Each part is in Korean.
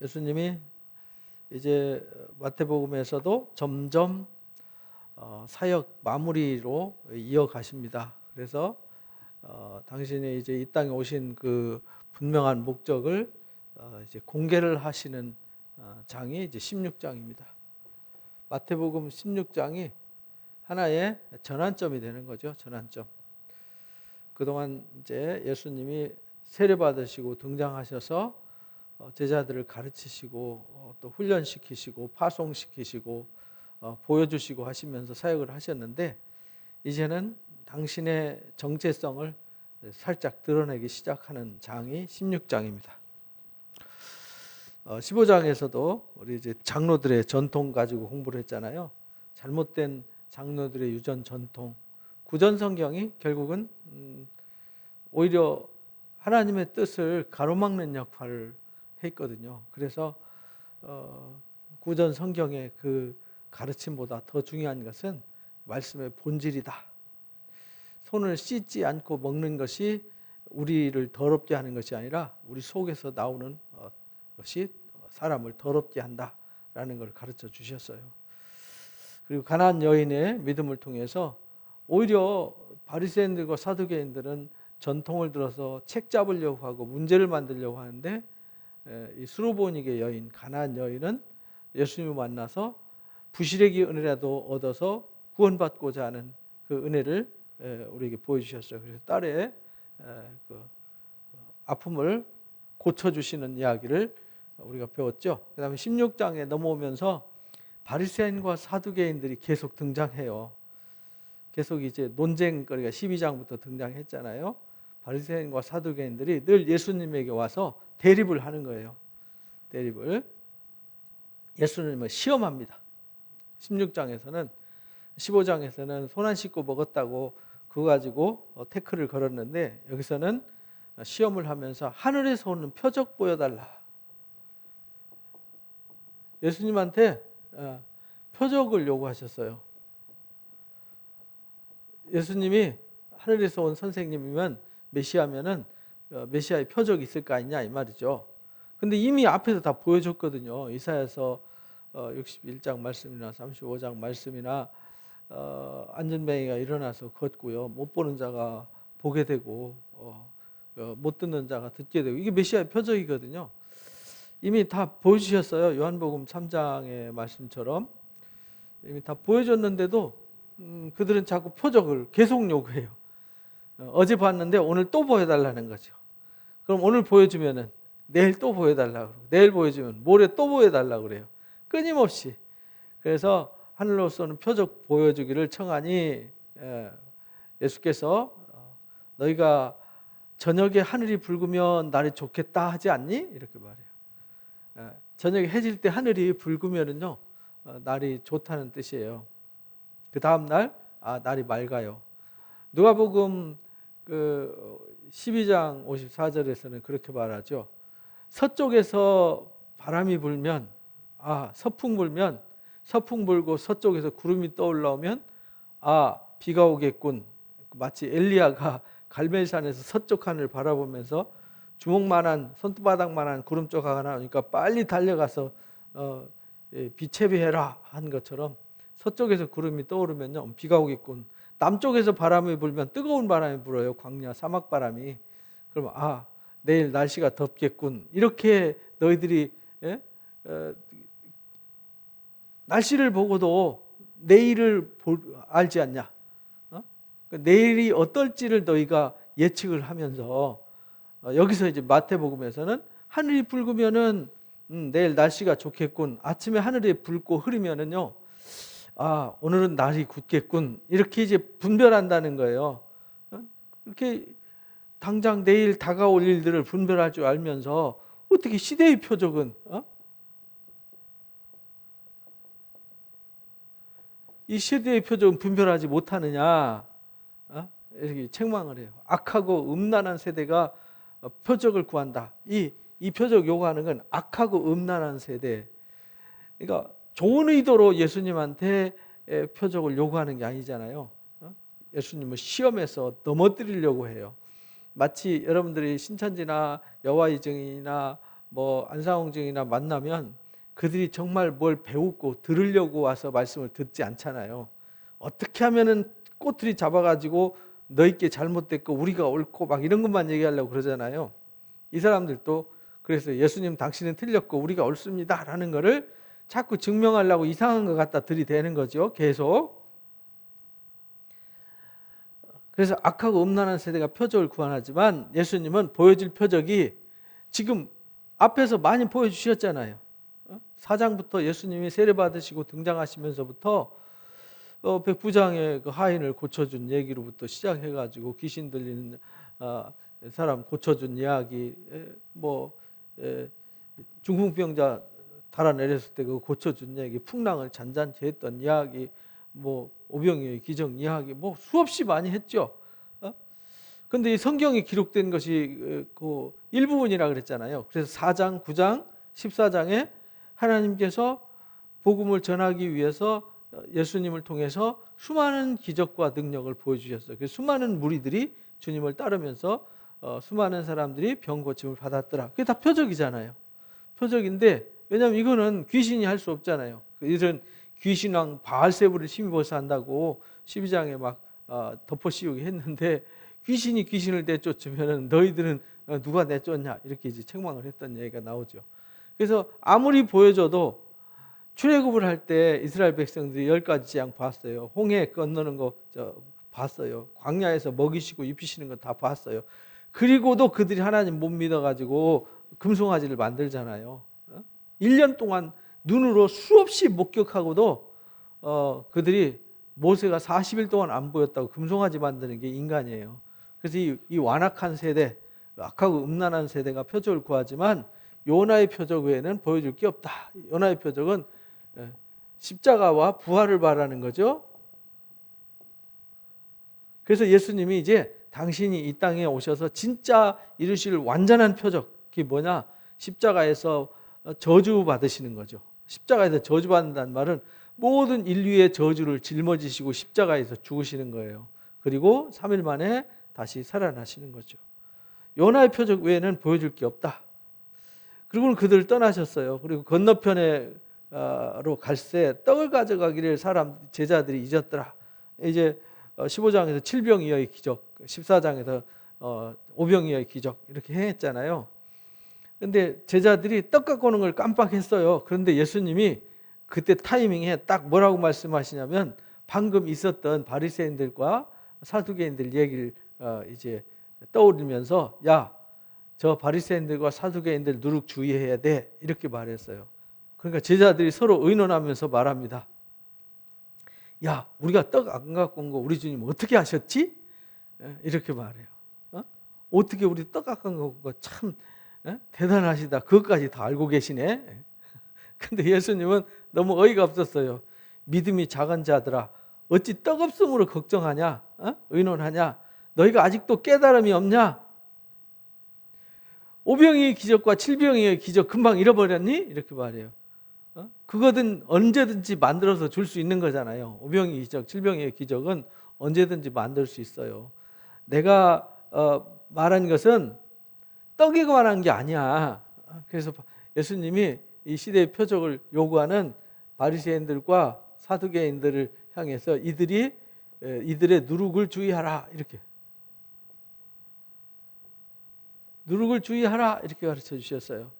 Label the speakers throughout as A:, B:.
A: 예수님이 이제 마태복음에서도 점점 사역 마무리로 이어가십니다. 그래서 당신이 이제 이 땅에 오신 그 분명한 목적을 이제 공개를 하시는 장이 이제 16장입니다. 마태복음 16장이 하나의 전환점이 되는 거죠. 전환점. 그동안 이제 예수님이 세례 받으시고 등장하셔서 제자들을 가르치시고 또 훈련시키시고 파송시키시고 보여주시고 하시면서 사역을 하셨는데, 이제는 당신의 정체성을 살짝 드러내기 시작하는 장이 16장입니다. 15장에서도 우리 이제 장로들의 전통 가지고 공부를 했잖아요. 잘못된 장로들의 유전 전통. 구전 성경이 결국은 오히려 하나님의 뜻을 가로막는 역할을 했거든요. 그래서 구전 성경의 그 가르침보다 더 중요한 것은 말씀의 본질이다. 손을 씻지 않고 먹는 것이 우리를 더럽게 하는 것이 아니라 우리 속에서 나오는 것이 사람을 더럽게 한다라는 걸 가르쳐 주셨어요. 그리고 가나안 여인의 믿음을 통해서 오히려 바리새인들과 사두개인들은 전통을 들어서 책 잡으려고 하고 문제를 만들려고 하는데, 이 수르보니게 여인, 가나안 여인은 예수님을 만나서 부시래기 은혜라도 얻어서 구원받고자 하는 그 은혜를 우리에게 보여주셨어요. 그래서 딸의 그 아픔을 고쳐주시는 이야기를 우리가 배웠죠. 그 다음에 16장에 넘어오면서 바리새인과 사두개인들이 계속 등장해요. 계속 이제 논쟁거리가 12장부터 등장했잖아요. 바리새인과 사두개인들이 늘 예수님에게 와서 대립을 하는 거예요. 대립을. 예수님을 시험합니다. 16장에서는 15장에서는 손 안 씻고 먹었다고 그거 가지고 태클을 걸었는데, 여기서는 시험을 하면서 하늘에서 오는 표적 보여달라. 예수님한테 표적을 요구하셨어요. 예수님이 하늘에서 온 선생님이면 메시아면은 메시아의 표적이 있을 거 아니냐 이 말이죠. 근데 이미 앞에서 다 보여줬거든요. 이사야서 61장 말씀이나 35장 말씀이나 안전뱅이가 일어나서 걷고요, 못 보는 자가 보게 되고 못 듣는 자가 듣게 되고, 이게 메시아의 표적이거든요. 이미 다 보여주셨어요. 요한복음 3장의 말씀처럼 이미 다 보여줬는데도 그들은 자꾸 표적을 계속 요구해요. 어제 봤는데 오늘 또 보여달라는 거죠. 그럼 오늘 보여주면은 내일 또 보여달라고 그러고, 내일 보여주면 모레 또 보여달라고 그래요. 끊임없이. 그래서 하늘로서는 표적 보여주기를 청하니 예수께서 너희가 저녁에 하늘이 붉으면 날이 좋겠다 하지 않니? 이렇게 말해요. 저녁에 해질 때 하늘이 붉으면은요, 날이 좋다는 뜻이에요. 그 다음 날 날이 맑아요. 누가복음 12장 54절에서는 그렇게 말하죠. 서쪽에서 바람이 불면, 서풍 불면, 서풍 불고 서쪽에서 구름이 떠올라오면 비가 오겠군. 마치 엘리야가 갈멜산에서 서쪽 하늘을 바라보면서 주먹만한, 손바닥만한 구름조각 하나 오니까 빨리 달려가서 비 채비해라 한 것처럼, 서쪽에서 구름이 떠오르면요, 비가 오겠군. 남쪽에서 바람이 불면 뜨거운 바람이 불어요. 광야 사막 바람이. 그럼 내일 날씨가 덥겠군. 이렇게 너희들이 날씨를 보고도 내일을 알지 않냐? 내일이 어떨지를 너희가 예측을 하면서, 여기서 이제 마태복음에서는 하늘이 붉으면은 내일 날씨가 좋겠군. 아침에 하늘이 붉고 흐리면은요, 오늘은 날이 굳겠군. 이렇게 이제 분별한다는 거예요. 이렇게 당장 내일 다가올 일들을 분별할 줄 알면서 어떻게 시대의 표적은 이 시대의 표적은 분별하지 못하느냐, 이렇게 책망을 해요. 악하고 음란한 세대가 표적을 구한다. 이 표적 요구하는 건 악하고 음란한 세대. 그러니까 좋은 의도로 예수님한테 표적을 요구하는 게 아니잖아요. 예수님을 시험해서 넘어뜨리려고 해요. 마치 여러분들이 신천지나 여호와의 증인이나 뭐 안상홍증이나 만나면 그들이 정말 뭘 배우고 들으려고 와서 말씀을 듣지 않잖아요. 어떻게 하면은 꼬투리 잡아가지고 너희께 잘못됐고 우리가 옳고 막 이런 것만 얘기하려고 그러잖아요. 이 사람들도 그래서 예수님 당신은 틀렸고 우리가 옳습니다 라는 거를 자꾸 증명하려고 이상한 것 갖다 들이대는 거죠. 계속. 그래서 악하고 음란한 세대가 표적을 구원하지만 예수님은 보여줄 표적이 지금 앞에서 많이 보여주셨잖아요. 4장부터 예수님이 세례받으시고 등장하시면서부터 백부장의 그 하인을 고쳐준 얘기로부터 시작해가지고 귀신 들리는 사람 고쳐준 이야기, 뭐 중풍병자 달아내렸을 때 그 고쳐준 얘기, 풍랑을 잔잔케 했던 이야기, 뭐 오병이어의 기적 이야기, 뭐 수없이 많이 했죠. 근데 이 성경에 기록된 것이 그 일부분이라 그랬잖아요. 그래서 4장, 9장, 14장에 하나님께서 복음을 전하기 위해서 예수님을 통해서 수많은 기적과 능력을 보여주셨어요. 그래서 수많은 무리들이 주님을 따르면서 수많은 사람들이 병 고침을 받았더라. 그게 다 표적이잖아요. 표적인데 왜냐하면 이거는 귀신이 할 수 없잖아요. 이런 귀신왕 바알세불을 힘입어서 한다고 12장에 막 덮어씌우게 했는데 귀신이 귀신을 내쫓으면 너희들은 누가 내쫓냐 이렇게 이제 책망을 했던 얘기가 나오죠. 그래서 아무리 보여줘도 출애굽을 할 때 이스라엘 백성들이 10가지 재앙 봤어요. 홍해 건너는 거 봤어요. 광야에서 먹이시고 입히시는 거 다 봤어요. 그리고도 그들이 하나님 못 믿어가지고 금송아지를 만들잖아요. 1년 동안 눈으로 수없이 목격하고도 그들이 모세가 40일 동안 안 보였다고 금송아지 만드는 게 인간이에요. 그래서 이 완악한 세대, 악하고 음란한 세대가 표적을 구하지만 요나의 표적 외에는 보여줄 게 없다. 요나의 표적은 십자가와 부활을 말하는 거죠. 그래서 예수님이 이제 당신이 이 땅에 오셔서 진짜 이루실 완전한 표적이 뭐냐? 십자가에서 저주 받으시는 거죠. 십자가에서 저주 받는다는 말은 모든 인류의 저주를 짊어지시고 십자가에서 죽으시는 거예요. 그리고 3일 만에 다시 살아나시는 거죠. 요나의 표적 외에는 보여줄 게 없다. 그리고는 그들을 떠나셨어요. 그리고 건너편으로 갈새 떡을 가져가기를 제자들이 잊었더라. 이제 15장에서 7병이어의 기적, 14장에서 5병이어의 기적 이렇게 행했잖아요. 근데 제자들이 떡 갖고 오는 걸 깜빡했어요. 그런데 예수님이 그때 타이밍에 딱 뭐라고 말씀하시냐면 방금 있었던 바리새인들과 사두개인들 얘기를 이제 떠올리면서 야, 저 바리새인들과 사두개인들 누룩 주의해야 돼 이렇게 말했어요. 그러니까 제자들이 서로 의논하면서 말합니다. 야, 우리가 떡 안 갖고 온 거 우리 주님 어떻게 하셨지? 이렇게 말해요. 어떻게 우리 떡 갖고 온 거 참 대단하시다. 그것까지 다 알고 계시네. 근데 예수님은 너무 어이가 없었어요. 믿음이 작은 자들아, 어찌 떡 없음으로 걱정하냐? 의논하냐? 너희가 아직도 깨달음이 없냐? 5병의 기적과 7병의 기적 금방 잃어버렸니? 이렇게 말해요. 그거든 언제든지 만들어서 줄 수 있는 거잖아요. 5병의 기적, 7병의 기적은 언제든지 만들 수 있어요. 내가 말한 것은 떡에 관한 게 아니야. 그래서 예수님이 이 시대의 표적을 요구하는 바리새인들과 사두개인들을 향해서 이들의 누룩을 주의하라 이렇게 누룩을 주의하라 이렇게 가르쳐 주셨어요.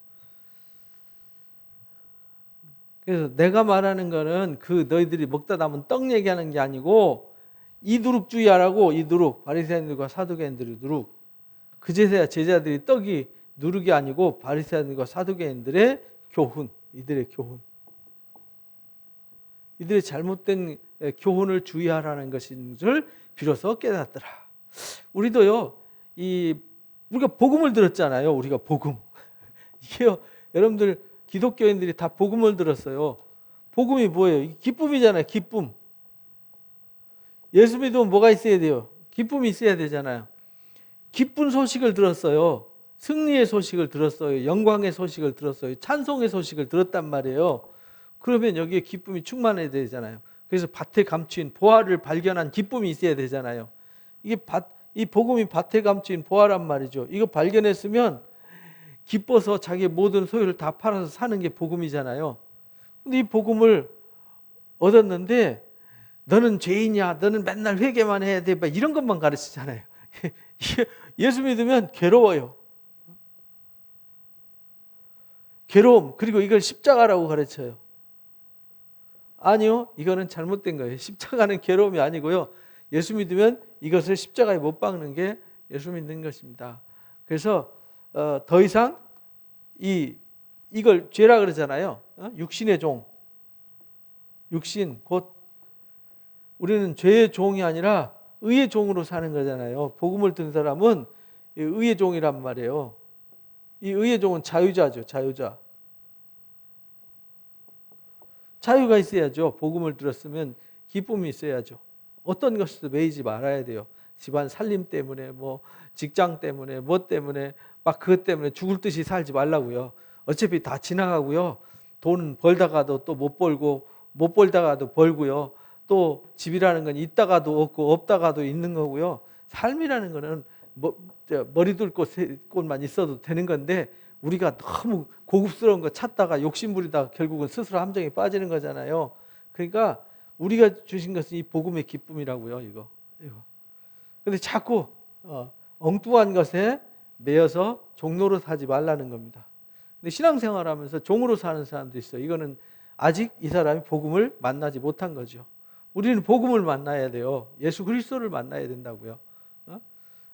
A: 그래서 내가 말하는 거는 그 너희들이 먹다 남은 떡 얘기하는 게 아니고 이 누룩 주의하라고. 이 누룩, 바리새인들과 사두개인들의 누룩. 그제서야 제자들이 떡이 누룩이 아니고 바리새인들과 사두개인들의 교훈, 이들의 교훈, 이들의 잘못된 교훈을 주의하라는 것인 줄 비로소 깨닫더라. 우리도요, 우리가 복음을 들었잖아요. 우리가 복음. 이게요, 여러분들 기독교인들이 다 복음을 들었어요. 복음이 뭐예요? 기쁨이잖아요. 기쁨. 예수 믿으면 뭐가 있어야 돼요? 기쁨이 있어야 되잖아요. 기쁜 소식을 들었어요. 승리의 소식을 들었어요. 영광의 소식을 들었어요. 찬송의 소식을 들었단 말이에요. 그러면 여기에 기쁨이 충만해야 되잖아요. 그래서 밭에 감추인 보화를 발견한 기쁨이 있어야 되잖아요. 이 복음이 밭에 감추인 보화란 말이죠. 이거 발견했으면 기뻐서 자기의 모든 소유를 다 팔아서 사는 게 복음이잖아요. 근데 이 복음을 얻었는데 너는 죄인이야, 너는 맨날 회개만 해야 돼, 막 이런 것만 가르치잖아요. 예수 믿으면 괴로워요. 괴로움, 그리고 이걸 십자가라고 가르쳐요. 아니요, 이거는 잘못된 거예요. 십자가는 괴로움이 아니고요. 예수 믿으면 이것을 십자가에 못 박는 게 예수 믿는 것입니다. 그래서 더 이상 이걸 죄라 그러잖아요. 육신의 종, 육신 곧 우리는 죄의 종이 아니라 의의 종으로 사는 거잖아요. 복음을 든 사람은 의의 종이란 말이에요. 이 의의 종은 자유자죠. 자유자. 자유가 있어야죠. 복음을 들었으면 기쁨이 있어야죠. 어떤 것에도 매이지 말아야 돼요. 집안 살림 때문에, 뭐 직장 때문에, 뭐 때문에, 막 그것 때문에 죽을 듯이 살지 말라고요. 어차피 다 지나가고요. 돈 벌다가도 또 못 벌고, 못 벌다가도 벌고요. 또 집이라는 건 있다가도 없고 없다가도 있는 거고요. 삶이라는 거는 머리 둘 곳만 있어도 되는 건데, 우리가 너무 고급스러운 거 찾다가 욕심부리다가 결국은 스스로 함정에 빠지는 거잖아요. 그러니까 우리가 주신 것은 이 복음의 기쁨이라고요. 이거. 근데 자꾸 엉뚱한 것에 매여서 종로로 사지 말라는 겁니다. 근데 신앙생활하면서 종으로 사는 사람도 있어요. 이거는 아직 이 사람이 복음을 만나지 못한 거죠. 우리는 복음을 만나야 돼요. 예수 그리스도를 만나야 된다고요.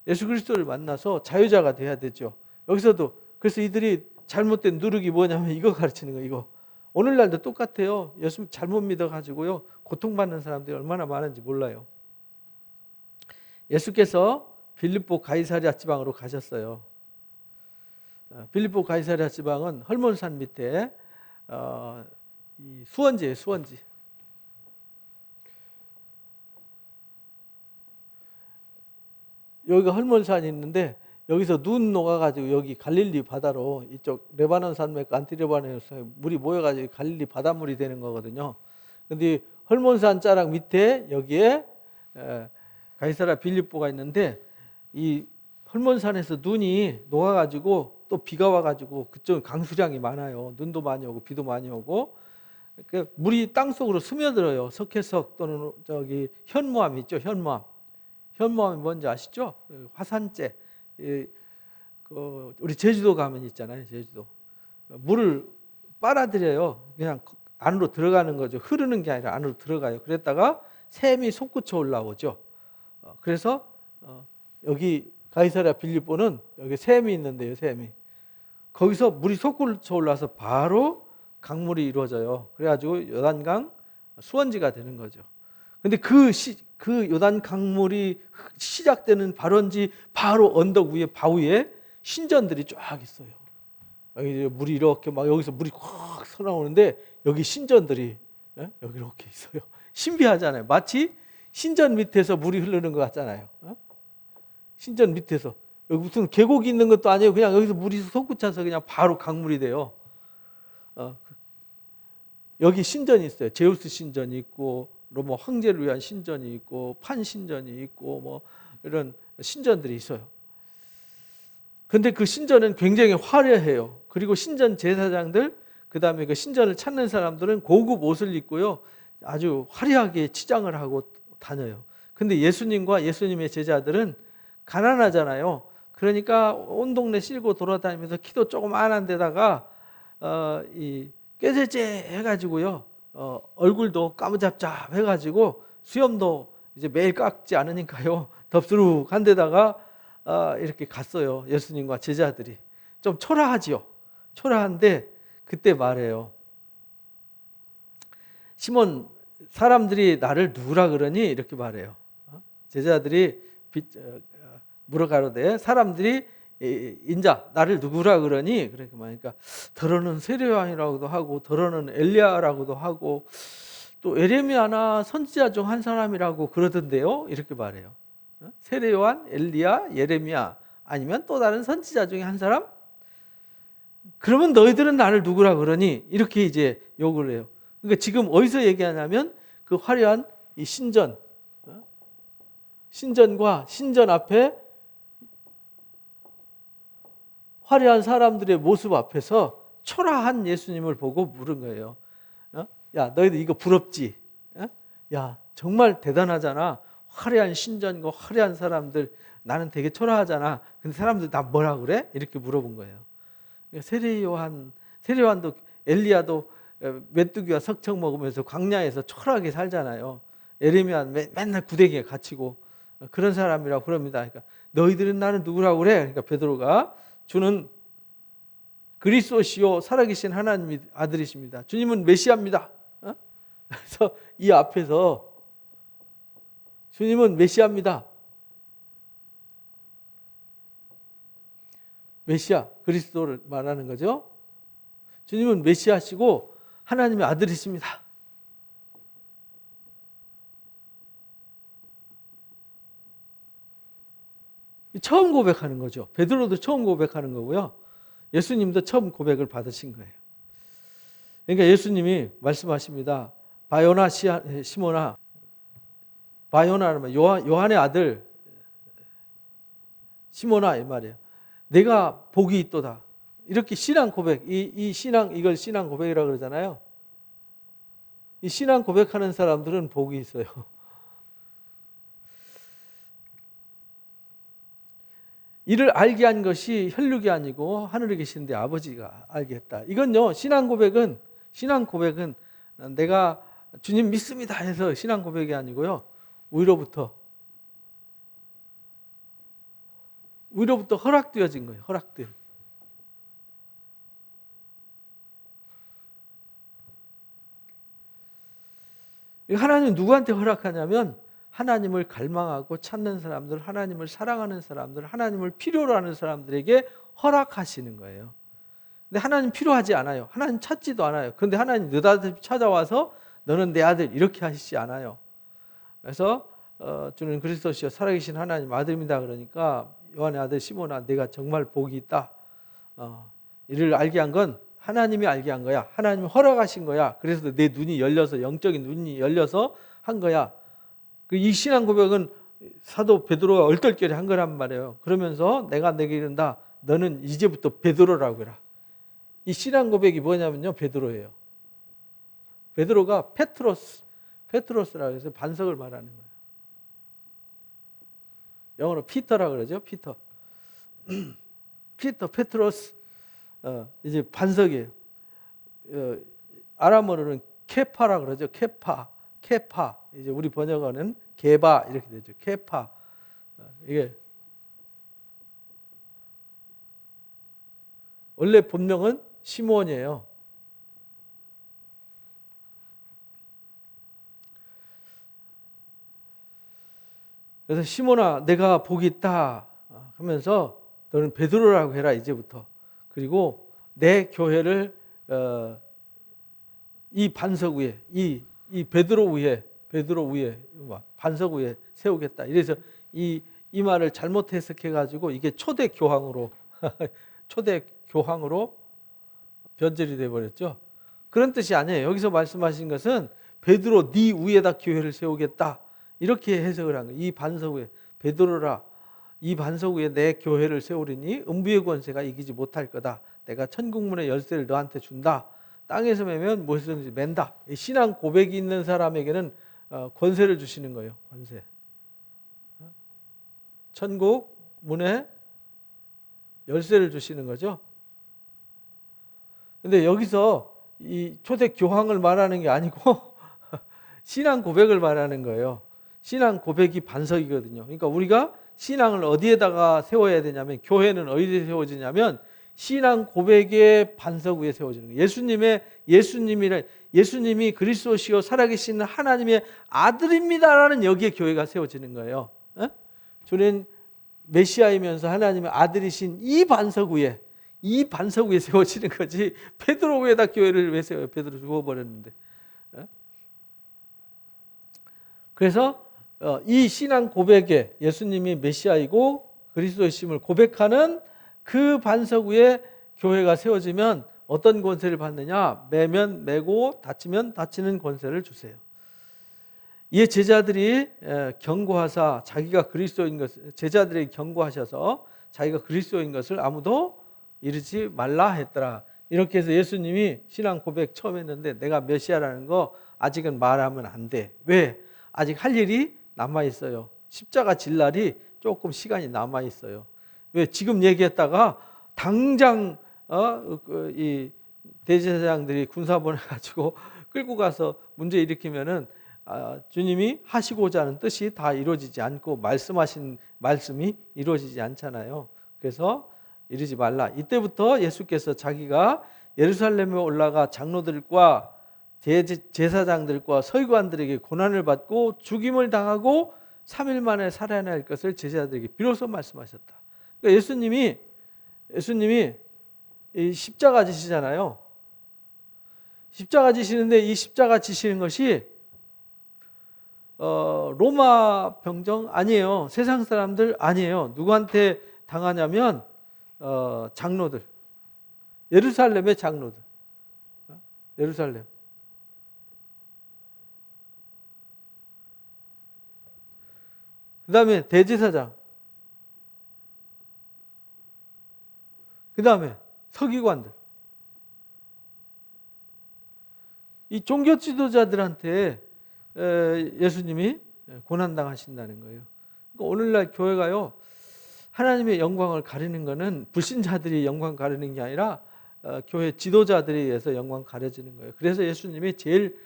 A: 예수 그리스도를 만나서 자유자가 돼야 되죠. 여기서도 그래서 이들이 잘못된 누룩이 뭐냐면 이거 가르치는 거예요. 이거. 오늘날도 똑같아요. 예수 잘못 믿어가지고요. 고통받는 사람들이 얼마나 많은지 몰라요. 예수께서 빌립보 가이사랴 지방으로 가셨어요. 빌립보 가이사랴 지방은 헐몬산 밑에 수원지예요. 수원지. 여기가 헐몬산이 있는데 여기서 눈 녹아가지고 여기 갈릴리 바다로 이쪽 레바논 산맥 안티레바논에서 물이 모여가지고 갈릴리 바닷물이 되는 거거든요. 근데 헐몬산 자락 밑에 여기에 가이사랴 빌립보가 있는데 이 헐몬산에서 눈이 녹아가지고 또 비가 와가지고 그쪽 강수량이 많아요. 눈도 많이 오고 비도 많이 오고 물이 땅 속으로 스며들어요. 석회석 또는 저기 현무암 있죠. 현무암. 현무암이 뭔지 아시죠? 화산재. 우리 제주도 가면 있잖아요. 제주도 물을 빨아들여요. 그냥 안으로 들어가는 거죠. 흐르는 게 아니라 안으로 들어가요. 그랬다가 샘이 솟구쳐 올라오죠. 그래서 여기 가이사랴 빌립보는 여기 샘이 있는데요. 샘이 거기서 물이 솟구쳐 올라서 바로 강물이 이루어져요. 그래가지고 요단강 수원지가 되는 거죠. 근데 그 요단 강물이 시작되는 발원지 바로 언덕 위에 바위에 신전들이 쫙 있어요. 여기 물이 이렇게 막 여기서 물이 확 솟아오는데 여기 신전들이 여기 이렇게 있어요. 신비하잖아요. 마치 신전 밑에서 물이 흐르는 것 같잖아요. 신전 밑에서 여기 무슨 계곡이 있는 것도 아니에요. 그냥 여기서 물이 솟구쳐서 그냥 바로 강물이 돼요. 여기 신전이 있어요. 제우스 신전이 있고 로마 황제를 위한 신전이 있고 판 신전이 있고 뭐 이런 신전들이 있어요. 근데 그 신전은 굉장히 화려해요. 그리고 신전 제사장들 그다음에 그 신전을 찾는 사람들은 고급 옷을 입고요. 아주 화려하게 치장을 하고 다녀요. 근데 예수님과 예수님의 제자들은 가난하잖아요. 그러니까 온 동네 싣고 돌아다니면서 키도 조그만한 데다가 이 꾀죄죄 해가지고요. 얼굴도 까무잡잡 해가지고 수염도 이제 매일 깎지 않으니까요. 덥수룩한 데다가 이렇게 갔어요. 예수님과 제자들이. 좀 초라하지요. 초라한데 그때 말해요. 시몬 사람들이 나를 누구라 그러니? 이렇게 말해요. 제자들이 물어가로되 사람들이 인자 나를 누구라 그러니? 그렇게 말하니까 더러는 세례요한이라고도 하고 더러는 엘리야라고도 하고 또 예레미야나 선지자 중 한 사람이라고 그러던데요. 이렇게 말해요. 세례요한, 엘리야, 예레미야 아니면 또 다른 선지자 중에 한 사람? 그러면 너희들은 나를 누구라 그러니? 이렇게 이제 욕을 해요. 그러니까 지금 어디서 얘기하냐면 그 화려한 이 신전과 신전 앞에 화려한 사람들의 모습 앞에서 초라한 예수님을 보고 물은 거예요. 야, 너희들 이거 부럽지? 야, 정말 대단하잖아. 화려한 신전과 화려한 사람들, 나는 되게 초라하잖아. 근데 사람들 나 뭐라 그래? 이렇게 물어본 거예요. 세례요한도 엘리야도 메뚜기와 석청 먹으면서 광야에서 초라하게 살잖아요. 에레미야 맨날 구덩이에 갇히고 그런 사람이라고 그럽니다. 그러니까 너희들은 나는 누구라고 그래? 그러니까 베드로가 주는 그리스도시요 살아계신 하나님의 아들이십니다. 주님은 메시아입니다. 그래서 이 앞에서 주님은 메시아입니다. 메시아, 그리스도를 말하는 거죠. 주님은 메시아시고 하나님의 아들이십니다. 처음 고백하는 거죠. 베드로도 처음 고백하는 거고요. 예수님도 처음 고백을 받으신 거예요. 그러니까 예수님이 말씀하십니다. 바요나 시모나, 바요나는 요한의 아들 시모나 이 말이에요. 내가 복이 있도다. 이렇게 신앙 고백, 이걸 신앙 고백이라고 그러잖아요. 이 신앙 고백하는 사람들은 복이 있어요. 이를 알게 한 것이 혈육이 아니고 하늘에 계신 내 아버지가 알게 했다. 이건요, 신앙 고백은 내가 주님 믿습니다 해서 신앙 고백이 아니고요, 위로부터 허락되어진 거예요. 허락돼. 하나님은 누구한테 허락하냐면 하나님을 갈망하고 찾는 사람들, 하나님을 사랑하는 사람들, 하나님을 필요로 하는 사람들에게 허락하시는 거예요. 근데 하나님 필요하지 않아요. 하나님 찾지도 않아요. 그런데 하나님 너희들 찾아와서 너는 내 아들 이렇게 하시지 않아요. 그래서 주는 그리스도시여 살아계신 하나님 아들입니다. 그러니까 요한의 아들 시몬아, 내가 정말 복이 있다. 이를 알게 한 건 하나님이 알게 한 거야. 하나님이 허락하신 거야. 그래서 내 눈이 열려서, 영적인 눈이 열려서 한 거야. 이 신앙 고백은 사도 베드로가 얼떨결에 한 거란 말이에요. 그러면서 내가 내게 이른다. 너는 이제부터 베드로라고 해라. 이 신앙 고백이 뭐냐면요, 베드로예요. 베드로가 페트로스라고 해서 반석을 말하는 거예요. 영어로 피터라고 그러죠. 피터, 페트로스. 이제 반석이에요. 아람어로는 케파라 그러죠. 케파. 이제 우리 번역어는 게바 이렇게 되죠. 케파. 이게 원래 본명은 시몬이에요. 그래서 시몬아, 내가 복이 있다 하면서 너는 베드로라고 해라 이제부터. 그리고 내 교회를 이 반석 위에, 이 베드로 위에 반석 위에 세우겠다. 이래서 이 말을 잘못 해석해 가지고 이게 초대 교황으로 변절이 돼 버렸죠. 그런 뜻이 아니에요. 여기서 말씀하신 것은 베드로 네 위에다 교회를 세우겠다. 이렇게 해석을 한 거예요. 이 반석 위에 베드로라, 이 반석 위에 내 교회를 세우리니 음부의 권세가 이기지 못할 거다. 내가 천국문의 열쇠를 너한테 준다. 땅에서 매면 무엇이든지 맨다. 신앙 고백이 있는 사람에게는 권세를 주시는 거예요. 권세. 천국 문에 열쇠를 주시는 거죠. 근데 여기서 이 초대 교황을 말하는 게 아니고 신앙 고백을 말하는 거예요. 신앙 고백이 반석이거든요. 그러니까 우리가 신앙을 어디에다가 세워야 되냐면, 교회는 어디에 세워지냐면 신앙 고백의 반석 위에 세워지는 거예요. 예수님이 그리스도시요 살아계신 하나님의 아들입니다라는 여기에 교회가 세워지는 거예요. 주는 메시아이면서 하나님의 아들이신 이 반석 위에 세워지는 거지. 베드로 위에다 교회를 왜 세워요? 베드로 죽어버렸는데. 그래서 이 신앙 고백에 예수님이 메시아이고 그리스도이심을 고백하는 그 반석 위에 교회가 세워지면 어떤 권세를 받느냐? 매면 매고 닫히면 닫히는 권세를 주세요. 이에 제자들이 자기가 그리스도인 것을, 제자들이 경고하셔서 자기가 그리스도인 것을 아무도 이르지 말라 했더라. 이렇게 해서 예수님이 신앙 고백 처음 했는데 내가 메시아라는 거 아직은 말하면 안 돼. 왜? 아직 할 일이 남아 있어요. 십자가 질 날이 조금 시간이 남아 있어요. 왜? 지금 얘기했다가 당장 이 대제사장들이 군사 보내가지고 끌고 가서 문제 일으키면은 주님이 하시고자 하는 뜻이 다 이루어지지 않고 말씀하신 말씀이 이루어지지 않잖아요. 그래서 이러지 말라. 이때부터 예수께서 자기가 예루살렘에 올라가 장로들과 제사장들과 서기관들에게 고난을 받고 죽임을 당하고 3일 만에 살아날 것을 제자들에게 비로소 말씀하셨다. 그러니까 예수님이 이 십자가 지시잖아요. 십자가 지시는데 이 십자가 지시는 것이 로마 병정 아니에요. 세상 사람들 아니에요. 누구한테 당하냐면 장로들, 예루살렘의 장로들, 예루살렘. 그 다음에 대제사장, 그 다음에 서기관들. 이 종교 지도자들한테 예수님이 고난당하신다는 거예요. 그러니까 오늘날 교회가요, 하나님의 영광을 가리는 것은 불신자들이 영광 가리는 게 아니라 교회 지도자들에 의해서 영광 가려지는 거예요. 그래서 예수님이 제일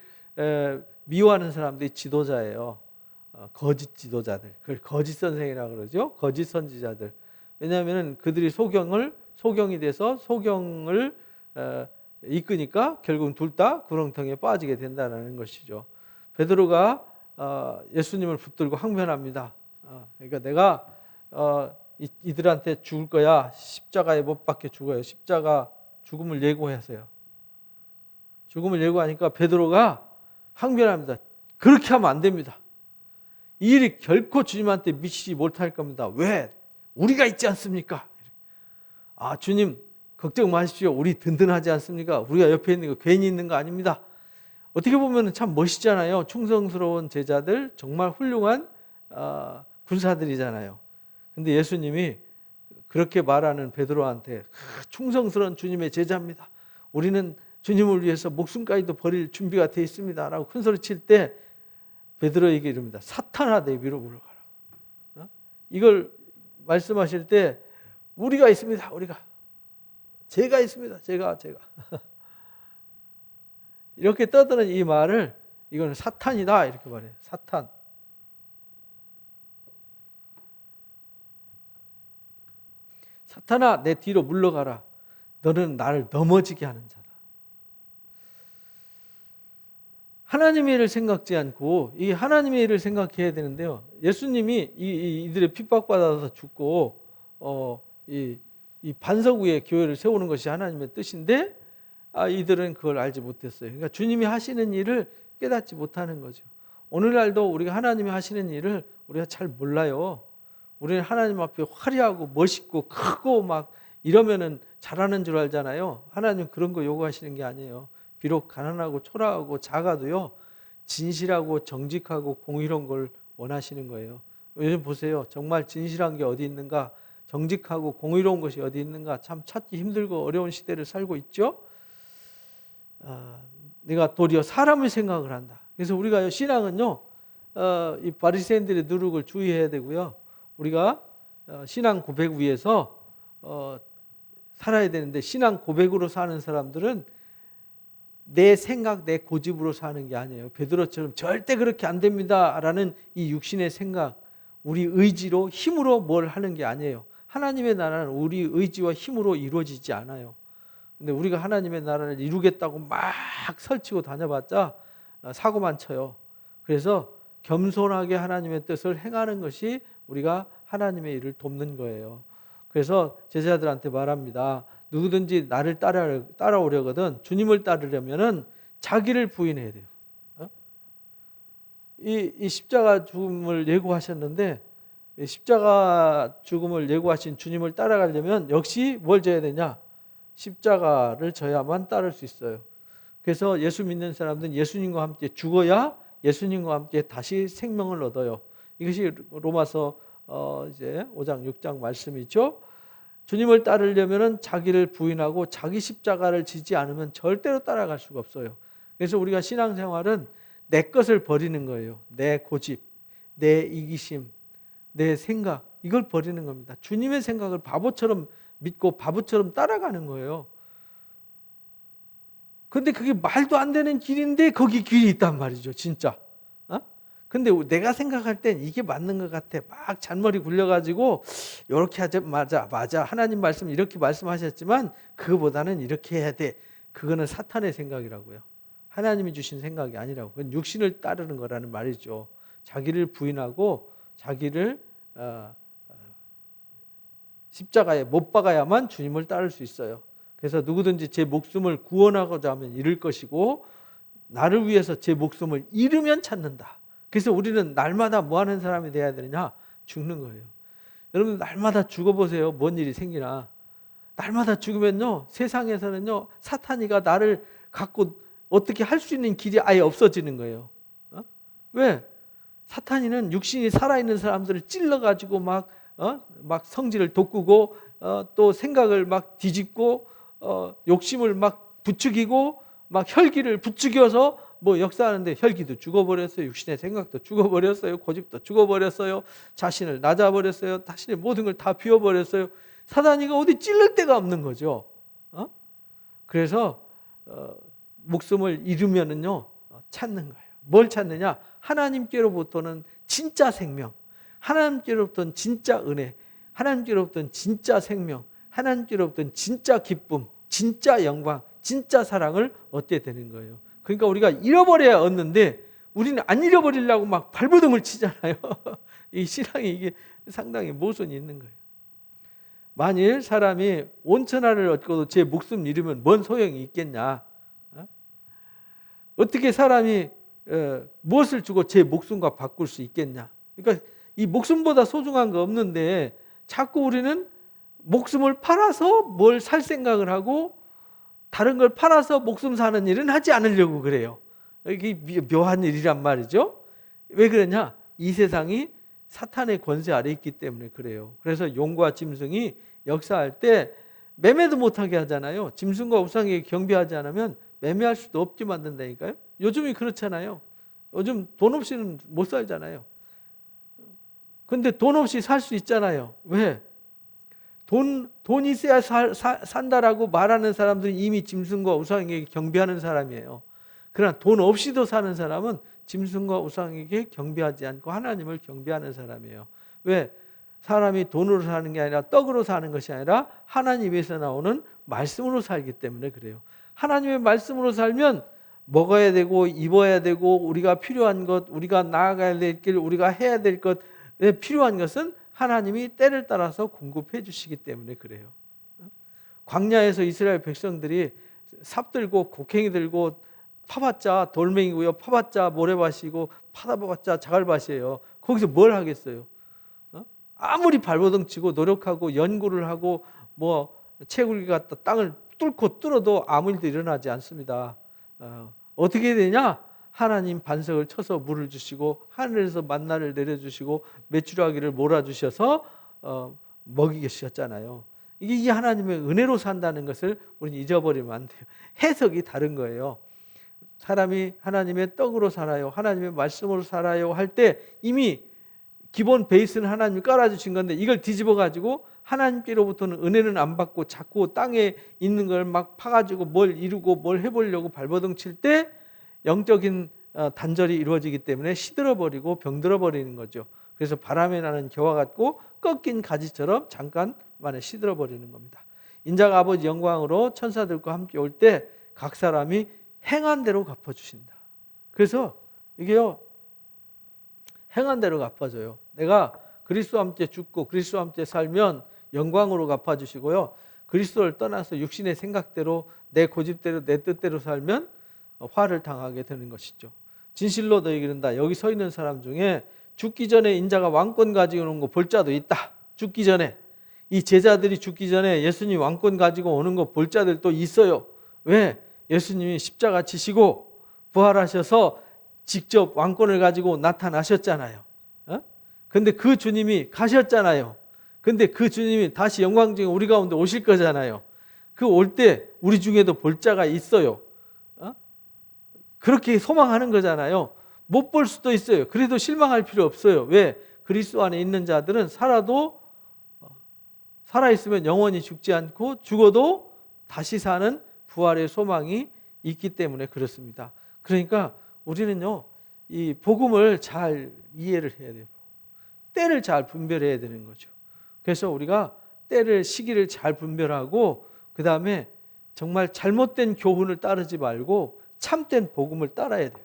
A: 미워하는 사람들이 지도자예요. 거짓 지도자들, 그걸 거짓 선생이라고 그러죠. 거짓 선지자들. 왜냐하면 그들이 소경이 돼서 소경을 이끄니까 결국은 둘 다 구렁텅이에 빠지게 된다는 것이죠. 베드로가 예수님을 붙들고 항변합니다. 그러니까 내가 이들한테 죽을 거야. 십자가에 못 박혀 죽어요. 십자가 죽음을 예고하세요. 죽음을 예고하니까 베드로가 항변합니다. 그렇게 하면 안 됩니다. 이 일이 결코 주님한테 미치지 못할 겁니다. 왜? 우리가 있지 않습니까? 주님 걱정 마십시오. 우리 든든하지 않습니까? 우리가 옆에 있는 거 괜히 있는 거 아닙니다. 어떻게 보면 참 멋있잖아요. 충성스러운 제자들, 정말 훌륭한 군사들이잖아요. 근데 예수님이 그렇게 말하는 베드로한테 충성스러운 주님의 제자입니다. 우리는 주님을 위해서 목숨까지도 버릴 준비가 되어 있습니다. 라고 큰 소리 칠 때 베드로에게 이릅니다. 사탄아 내 위로 물러가라. 이걸 말씀하실 때 우리가 있습니다. 제가 있습니다. 제가. 이렇게 떠드는 이 말을 이거는 사탄이다 이렇게 말해요. 사탄. 사탄아 내 뒤로 물러가라. 너는 나를 넘어지게 하는 자다. 하나님의 일을 생각지 않고 이 하나님의 일을 생각해야 되는데요. 예수님이 이들의 핍박받아서 죽고 이 반석 위에 교회를 세우는 것이 하나님의 뜻인데 이들은 그걸 알지 못했어요. 그러니까 주님이 하시는 일을 깨닫지 못하는 거죠. 오늘날도 우리가 하나님이 하시는 일을 우리가 잘 몰라요. 우리는 하나님 앞에 화려하고 멋있고 크고 막 이러면은 잘하는 줄 알잖아요. 하나님 그런 거 요구하시는 게 아니에요. 비록 가난하고 초라하고 작아도요, 진실하고 정직하고 공의로운 걸 원하시는 거예요. 요즘 보세요. 정말 진실한 게 어디 있는가, 정직하고 공의로운 것이 어디 있는가 참 찾기 힘들고 어려운 시대를 살고 있죠. 내가 도리어 사람의 생각을 한다. 그래서 우리가 신앙은요, 이 바리새인들의 누룩을 주의해야 되고요. 우리가 신앙 고백 위에서 살아야 되는데 신앙 고백으로 사는 사람들은 내 생각, 내 고집으로 사는 게 아니에요. 베드로처럼 절대 그렇게 안 됩니다라는 이 육신의 생각, 우리 의지로 힘으로 뭘 하는 게 아니에요. 하나님의 나라는 우리 의지와 힘으로 이루어지지 않아요. 근데 우리가 하나님의 나라를 이루겠다고 막 설치고 다녀봤자 사고만 쳐요. 그래서 겸손하게 하나님의 뜻을 행하는 것이 우리가 하나님의 일을 돕는 거예요. 그래서 제자들한테 말합니다. 누구든지 나를 따라오려거든 주님을 따르려면은 자기를 부인해야 돼요. 이 십자가 죽음을 예고하셨는데 십자가 죽음을 예고하신 주님을 따라가려면 역시 뭘 져야 되냐? 십자가를 져야만 따를 수 있어요. 그래서 예수 믿는 사람들은 예수님과 함께 죽어야 예수님과 함께 다시 생명을 얻어요. 이것이 로마서 이제 5장 6장 말씀이죠. 주님을 따르려면 자기를 부인하고 자기 십자가를 지지 않으면 절대로 따라갈 수가 없어요. 그래서 우리가 신앙생활은 내 것을 버리는 거예요. 내 고집, 내 이기심, 내 생각, 이걸 버리는 겁니다. 주님의 생각을 바보처럼 믿고 바보처럼 따라가는 거예요. 근데 그게 말도 안 되는 길인데 거기 길이 있단 말이죠, 진짜. 근데 내가 생각할 땐 이게 맞는 것 같아. 막 잔머리 굴려가지고 이렇게 하자, 맞아. 하나님 말씀 이렇게 말씀하셨지만 그거보다는 이렇게 해야 돼. 그거는 사탄의 생각이라고요. 하나님이 주신 생각이 아니라고. 그건 육신을 따르는 거라는 말이죠. 자기를 부인하고 자기를 십자가에 못 박아야만 주님을 따를 수 있어요. 그래서 누구든지 제 목숨을 구원하고자 하면 잃을 것이고 나를 위해서 제 목숨을 잃으면 찾는다. 그래서 우리는 날마다 뭐 하는 사람이 돼야 되느냐? 죽는 거예요. 여러분 날마다 죽어보세요. 뭔 일이 생기나. 날마다 죽으면요, 세상에서는요, 사탄이가 나를 갖고 어떻게 할 수 있는 길이 아예 없어지는 거예요. 왜? 사탄이는 육신이 살아있는 사람들을 찔러가지고 막 성질을 돋구고 또 생각을 막 뒤집고 욕심을 막 부추기고 막 혈기를 부추겨서 뭐 역사하는데 혈기도 죽어버렸어요. 육신의 생각도 죽어버렸어요. 고집도 죽어버렸어요. 자신을 낮아버렸어요. 자신의 모든 걸 다 비워버렸어요. 사단이가 어디 찔릴 데가 없는 거죠. 그래서 목숨을 잃으면은요, 찾는 거예요. 뭘 찾느냐? 하나님께로부터는 진짜 생명, 하나님께로부터는 진짜 은혜, 하나님께로부터는 진짜 생명, 하나님께로부터는 진짜 기쁨, 진짜 영광, 진짜 사랑을 얻게 되는 거예요. 그러니까 우리가 잃어버려야 얻는데 우리는 안 잃어버리려고 막 발버둥을 치잖아요. 이 신앙이 이게 상당히 모순이 있는 거예요. 만일 사람이 온천하를 얻고도 제 목숨 잃으면 뭔 소용이 있겠냐? 어떻게 사람이 무엇을 주고 제 목숨과 바꿀 수 있겠냐? 그러니까 이 목숨보다 소중한 거 없는데 자꾸 우리는 목숨을 팔아서 뭘 살 생각을 하고 다른 걸 팔아서 목숨 사는 일은 하지 않으려고 그래요. 이게 묘한 일이란 말이죠. 왜 그러냐? 이 세상이 사탄의 권세 아래 있기 때문에 그래요. 그래서 용과 짐승이 역사할 때 매매도 못하게 하잖아요. 짐승과 우상에게 경배하지 않으면 매매할 수도 없게 만든다니까요. 요즘이 그렇잖아요. 요즘 돈 없이는 못 살잖아요. 근데 돈 없이 살 수 있잖아요. 왜? 돈 있어야 산다라고 말하는 사람들은 이미 짐승과 우상에게 경배하는 사람이에요. 그러나 돈 없이도 사는 사람은 짐승과 우상에게 경배하지 않고 하나님을 경배하는 사람이에요. 왜? 사람이 돈으로 사는 게 아니라 떡으로 사는 것이 아니라 하나님에서 나오는 말씀으로 살기 때문에 그래요. 하나님의 말씀으로 살면 먹어야 되고 입어야 되고 우리가 필요한 것, 우리가 나아가야 될 길, 우리가 해야 될 것, 필요한 것은 하나님이 때를 따라서 공급해 주시기 때문에 그래요. 광야에서 이스라엘 백성들이 삽 들고 곡괭이 들고 파봤자 돌멩이고요. 파봤자 모래밭이고 파다봤자 자갈밭이에요. 거기서 뭘 하겠어요? 아무리 발버둥 치고 노력하고 연구를 하고 뭐 채굴기 갖다 땅을 뚫고 뚫어도 아무 일도 일어나지 않습니다. 어떻게 되냐? 하나님 반석을 쳐서 물을 주시고 하늘에서 만나를 내려주시고 메추라기를 몰아주셔서 먹이게 하셨잖아요. 이게 하나님의 은혜로 산다는 것을 우리는 잊어버리면 안 돼요. 해석이 다른 거예요. 사람이 하나님의 떡으로 살아요, 하나님의 말씀으로 살아요 할 때 이미 기본 베이스는 하나님이 깔아주신 건데 이걸 뒤집어 가지고 하나님께로부터는 은혜는 안 받고 자꾸 땅에 있는 걸 막 파가지고 뭘 이루고 뭘 해보려고 발버둥 칠 때 영적인 단절이 이루어지기 때문에 시들어버리고 병들어버리는 거죠. 그래서 바람에 나는 겨와 같고 꺾인 가지처럼 잠깐 만에 시들어버리는 겁니다. 인자가 아버지 영광으로 천사들과 함께 올 때 각 사람이 행한 대로 갚아주신다. 그래서 이게요, 행한 대로 갚아줘요. 내가 그리스도와 함께 죽고 그리스도와 함께 살면 영광으로 갚아주시고요. 그리스도를 떠나서 육신의 생각대로 내 고집대로 내 뜻대로 살면 화를 당하게 되는 것이죠. 진실로 너희에게 이른다. 여기 서 있는 사람 중에 죽기 전에 인자가 왕권 가지고 오는 거 볼 자도 있다. 죽기 전에. 이 제자들이 죽기 전에 예수님 왕권 가지고 오는 거 볼 자들도 있어요. 왜? 예수님이 십자가 지시고 부활하셔서 직접 왕권을 가지고 나타나셨잖아요. 근데 그 주님이 가셨잖아요. 근데 그 주님이 다시 영광 중에 우리 가운데 오실 거잖아요. 그 올 때 우리 중에도 볼 자가 있어요. 그렇게 소망하는 거잖아요. 못 볼 수도 있어요. 그래도 실망할 필요 없어요. 왜? 그리스도 안에 있는 자들은 살아있으면 영원히 죽지 않고 죽어도 다시 사는 부활의 소망이 있기 때문에 그렇습니다. 그러니까 우리는요, 이 복음을 잘 이해를 해야 돼요. 때를 잘 분별해야 되는 거죠. 그래서 우리가 시기를 잘 분별하고, 그 다음에 정말 잘못된 교훈을 따르지 말고 참된 복음을 따라야 돼요.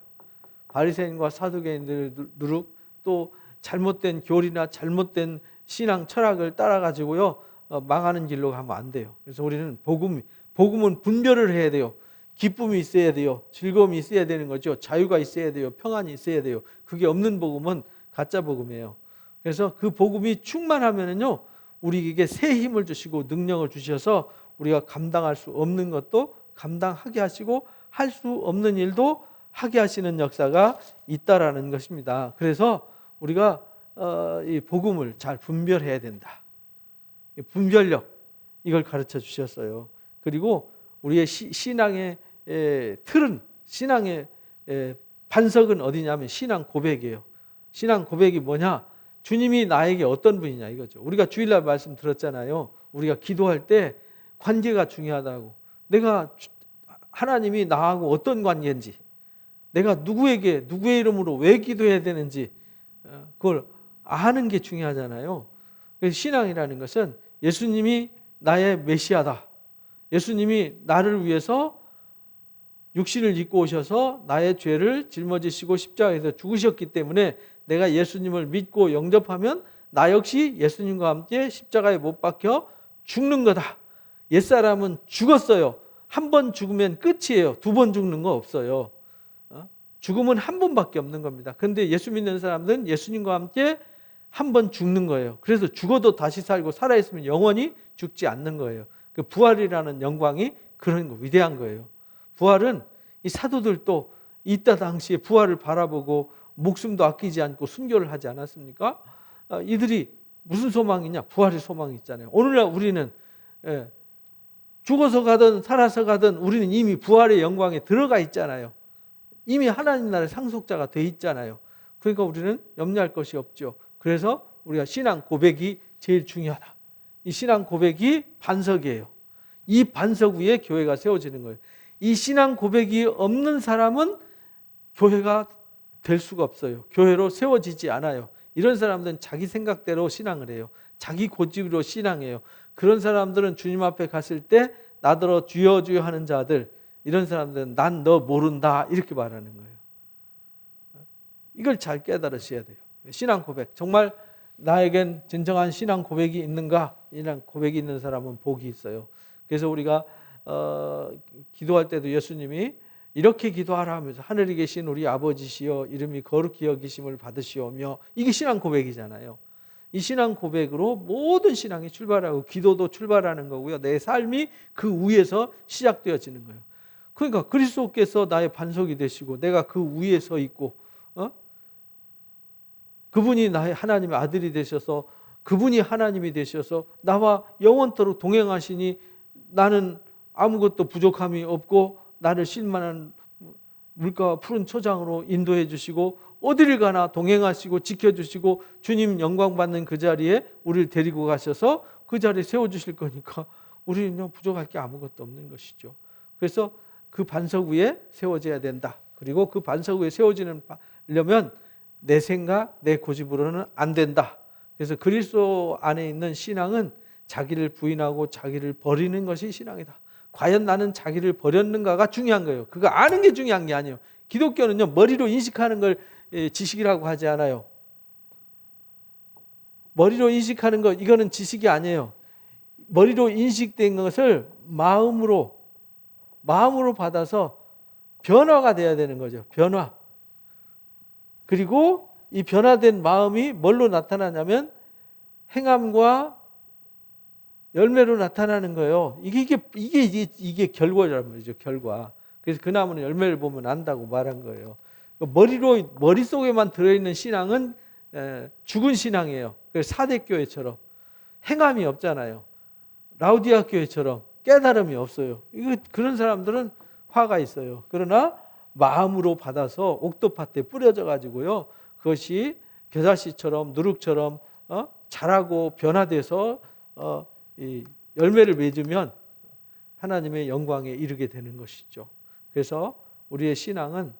A: 바리새인과 사두개인들 누룩, 또 잘못된 교리나 잘못된 신앙 철학을 따라가지고요, 망하는 길로 가면 안 돼요. 그래서 우리는 복음은 분별을 해야 돼요. 기쁨이 있어야 돼요. 즐거움이 있어야 되는 거죠. 자유가 있어야 돼요. 평안이 있어야 돼요. 그게 없는 복음은 가짜 복음이에요. 그래서 그 복음이 충만하면은요, 우리에게 새 힘을 주시고 능력을 주셔서 우리가 감당할 수 없는 것도 감당하게 하시고 할 수 없는 일도 하게 하시는 역사가 있다라는 것입니다. 그래서 우리가 이 복음을 잘 분별해야 된다. 분별력, 이걸 가르쳐 주셨어요. 그리고 우리의 신앙의 틀은, 신앙의 반석은 어디냐면 신앙 고백이에요. 신앙 고백이 뭐냐? 주님이 나에게 어떤 분이냐 이거죠. 우리가 주일날 말씀 들었잖아요. 우리가 기도할 때 관계가 중요하다고. 하나님이 나하고 어떤 관계인지, 내가 누구에게 누구의 이름으로 왜 기도해야 되는지 그걸 아는 게 중요하잖아요. 신앙이라는 것은 예수님이 나의 메시아다. 예수님이 나를 위해서 육신을 입고 오셔서 나의 죄를 짊어지시고 십자가에서 죽으셨기 때문에 내가 예수님을 믿고 영접하면 나 역시 예수님과 함께 십자가에 못 박혀 죽는 거다. 옛사람은 죽었어요. 한 번 죽으면 끝이에요. 두 번 죽는 거 없어요. 죽음은 한 번밖에 없는 겁니다. 그런데 예수 믿는 사람들은 예수님과 함께 한 번 죽는 거예요. 그래서 죽어도 다시 살고 살아있으면 영원히 죽지 않는 거예요. 그 부활이라는 영광이 그런 거, 위대한 거예요. 부활은 이 사도들도 이때 당시에 부활을 바라보고 목숨도 아끼지 않고 순교를 하지 않았습니까? 이들이 무슨 소망이냐? 부활의 소망이 있잖아요. 오늘날 우리는 죽어서 가든 살아서 가든 우리는 이미 부활의 영광에 들어가 있잖아요. 이미 하나님 나라의 상속자가 돼 있잖아요. 그러니까 우리는 염려할 것이 없죠. 그래서 우리가 신앙 고백이 제일 중요하다. 이 신앙 고백이 반석이에요. 이 반석 위에 교회가 세워지는 거예요. 이 신앙 고백이 없는 사람은 교회가 될 수가 없어요. 교회로 세워지지 않아요. 이런 사람들은 자기 생각대로 신앙을 해요. 자기 고집으로 신앙해요. 그런 사람들은 주님 앞에 갔을 때 나더러 주여 주여 하는 자들, 이런 사람들은 난 너 모른다 이렇게 말하는 거예요. 이걸 잘 깨달으셔야 돼요. 신앙 고백, 정말 나에겐 진정한 신앙 고백이 있는가? 신앙 고백이 있는 사람은 복이 있어요. 그래서 우리가 기도할 때도 예수님이 이렇게 기도하라 하면서 하늘에 계신 우리 아버지시여 이름이 거룩히 여기심을 받으시오며, 이게 신앙 고백이잖아요. 이 신앙 고백으로 모든 신앙이 출발하고 기도도 출발하는 거고요. 내 삶이 그 위에서 시작되어지는 거예요. 그러니까 그리스도께서 나의 반석이 되시고 내가 그 위에 서 있고 그분이 나의 하나님의 아들이 되셔서, 그분이 하나님이 되셔서 나와 영원토록 동행하시니 나는 아무것도 부족함이 없고 나를 쉴만한 물가와 푸른 초장으로 인도해 주시고 어디를 가나 동행하시고 지켜주시고 주님 영광 받는 그 자리에 우리를 데리고 가셔서 그 자리에 세워주실 거니까 우리는 부족할 게 아무것도 없는 것이죠. 그래서 그 반석 위에 세워져야 된다. 그리고 그 반석 위에 세워지려면 내 생각, 내 고집으로는 안 된다. 그래서 그리스도 안에 있는 신앙은 자기를 부인하고 자기를 버리는 것이 신앙이다. 과연 나는 자기를 버렸는가가 중요한 거예요. 그거 아는 게 중요한 게 아니에요. 기독교는요, 머리로 인식하는 걸 지식이라고 하지 않아요. 머리로 인식하는 것, 이거는 지식이 아니에요. 머리로 인식된 것을 마음으로 받아서 변화가 돼야 되는 거죠. 변화. 그리고 이 변화된 마음이 뭘로 나타나냐면 행함과 열매로 나타나는 거예요. 이게 결과란 말이죠. 결과. 그래서 그 나무는 열매를 보면 안다고 말한 거예요. 머릿속에만 들어있는 신앙은 죽은 신앙이에요. 그래서 사대교회처럼 행함이 없잖아요. 라우디아 교회처럼 깨달음이 없어요. 그런 사람들은 화가 있어요. 그러나 마음으로 받아서 옥토밭에 뿌려져 가지고요. 그것이 겨자씨처럼 누룩처럼 자라고 변화돼서 이 열매를 맺으면 하나님의 영광에 이르게 되는 것이죠. 그래서 우리의 신앙은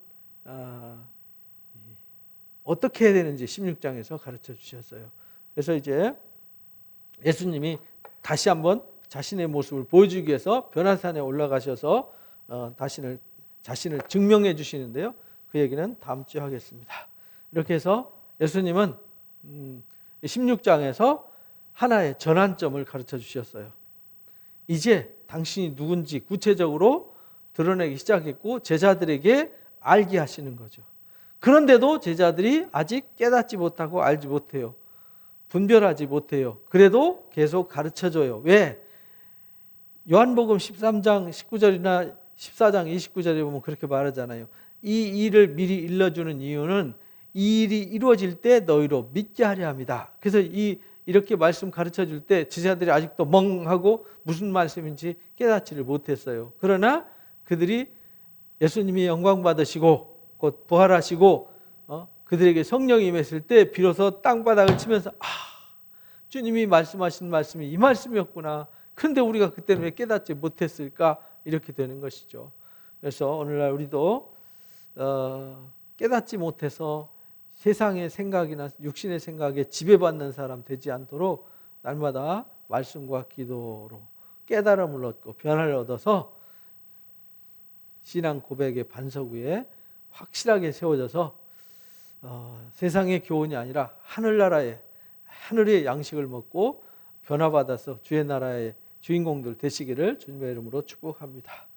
A: 어떻게 해야 되는지 16장에서 가르쳐 주셨어요. 그래서 이제 예수님이 다시 한번 자신의 모습을 보여주기 위해서 변화산에 올라가셔서 자신을 증명해 주시는데요. 그 얘기는 다음 주에 하겠습니다. 이렇게 해서 예수님은 16장에서 하나의 전환점을 가르쳐 주셨어요. 이제 당신이 누군지 구체적으로 드러내기 시작했고 제자들에게 알게 하시는 거죠. 그런데도 제자들이 아직 깨닫지 못하고 알지 못해요. 분별하지 못해요. 그래도 계속 가르쳐줘요. 왜? 요한복음 13장 19절이나 14장 29절에 보면 그렇게 말하잖아요. 이 일을 미리 일러주는 이유는 이 일이 이루어질 때 너희로 믿게 하려 합니다. 그래서 이렇게 말씀 가르쳐 줄 때 제자들이 아직도 멍하고 무슨 말씀인지 깨닫지를 못했어요. 그러나 그들이 예수님이 영광 받으시고 곧 부활하시고 그들에게 성령이 임했을 때 비로소 땅바닥을 치면서 주님이 말씀하신 말씀이 이 말씀이었구나. 그런데 우리가 그때는 왜 깨닫지 못했을까? 이렇게 되는 것이죠. 그래서 오늘날 우리도 깨닫지 못해서 세상의 생각이나 육신의 생각에 지배받는 사람 되지 않도록 날마다 말씀과 기도로 깨달음을 얻고 변화를 얻어서 신앙 고백의 반석 위에 확실하게 세워져서 세상의 교훈이 아니라 하늘의 양식을 먹고 변화받아서 주의 나라의 주인공들 되시기를 주님의 이름으로 축복합니다.